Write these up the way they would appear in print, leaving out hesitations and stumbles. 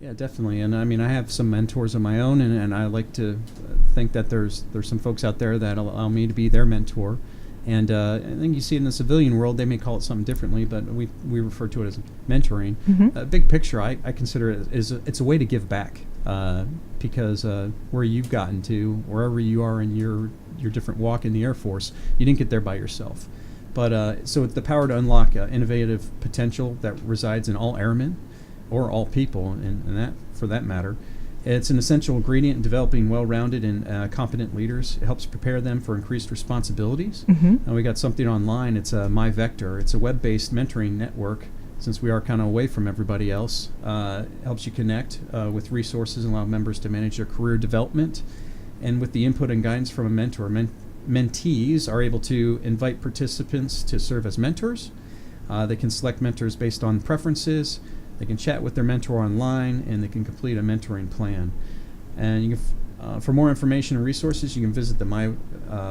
Yeah, definitely. And I mean, I have some mentors of my own, and I like to think that there's some folks out there that allow me to be their mentor. And I think you see it in the civilian world, they may call it something differently, but we refer to it as mentoring. Big picture, I consider it as it's a way to give back, because where you've gotten to, wherever you are in your different walk in the Air Force, you didn't get there by yourself. But so the power to unlock innovative potential that resides in all airmen, or all people, and that for that matter. It's an essential ingredient in developing well-rounded and competent leaders. It helps prepare them for increased responsibilities. And we got something online. It's My Vector. It's a web-based mentoring network. Since we are kind of away from everybody else, it helps you connect with resources and allow members to manage their career development. And with the input and guidance from a mentor, mentees are able to invite participants to serve as mentors. They can select mentors based on preferences. They can chat with their mentor online, and they can complete a mentoring plan. And you can for more information and resources, you can visit the My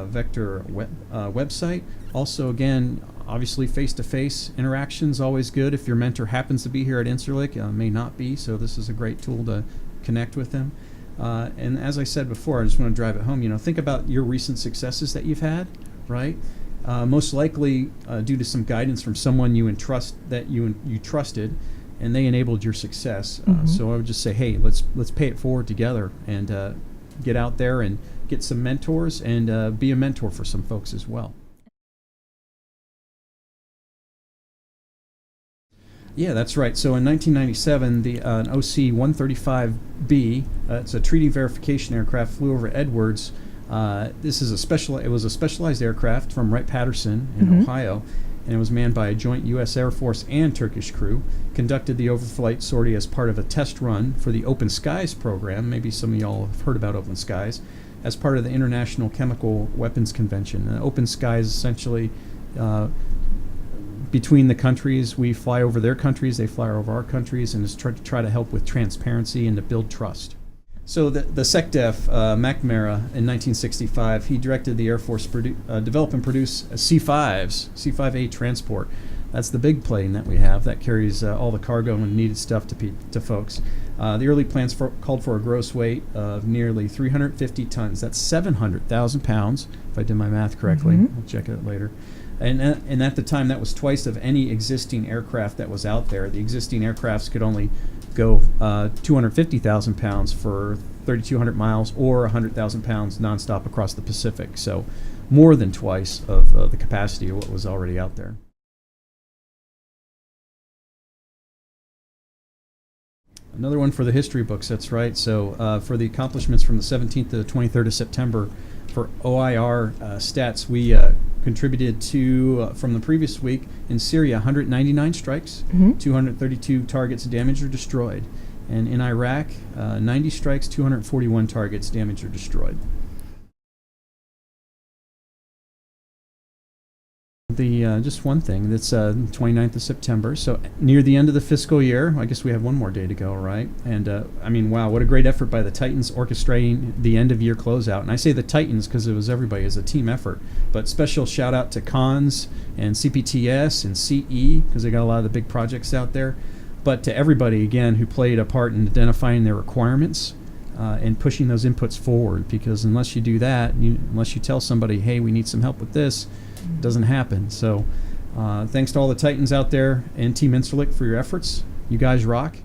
Vector website. Also, again, obviously face-to-face interaction is always good. If your mentor happens to be here at Incirlik, may not be, so this is a great tool to connect with them. And as I said before, I just want to drive it home. Think about your recent successes that you've had, right? Most likely due to some guidance from someone you entrust that you trusted, and they enabled your success. So I would just say, hey, let's pay it forward together and get out there and get some mentors and be a mentor for some folks as well. Yeah, that's right. So in 1997, an OC-135B, it's a treaty verification aircraft, flew over Edwards. This is it was a specialized aircraft from Wright-Patterson in Ohio, and it was manned by a joint U.S. Air Force and Turkish crew. Conducted the overflight sortie as part of a test run for the Open Skies program. Maybe some of y'all have heard about Open Skies, as part of the International Chemical Weapons Convention. Open Skies essentially, between the countries, we fly over their countries, they fly over our countries, and it's try to help with transparency and to build trust. So the SecDef, McNamara, in 1965, he directed the Air Force develop and produce C-5s, C-5A transport. That's the big plane that we have that carries all the cargo and needed stuff to folks. The early plans called for a gross weight of nearly 350 tons. That's 700,000 pounds, if I did my math correctly. I'll check it later. And at the time, that was twice of any existing aircraft that was out there. The existing aircrafts could only go 250,000 pounds for 3,200 miles or 100,000 pounds nonstop across the Pacific. So more than twice of the capacity of what was already out there. Another one for the history books, that's right. So for the accomplishments from the 17th to the 23rd of September, for OIR stats, we contributed to, from the previous week, in Syria, 199 strikes, 232 targets damaged or destroyed. And in Iraq, 90 strikes, 241 targets damaged or destroyed. Just one thing, that's 29th of September, so near the end of the fiscal year. I guess we have one more day to go, right? And I mean, wow, what a great effort by the Titans orchestrating the end of year closeout. And I say the Titans because it was everybody, as a team effort. But special shout out to Cons and CPTS and CE, because they got a lot of the big projects out there. But to everybody, again, who played a part in identifying their requirements and pushing those inputs forward, because unless you do that, unless you tell somebody, hey, we need some help with this, it doesn't happen. So thanks to all the Titans out there and Team Incirlik for your efforts. You guys rock.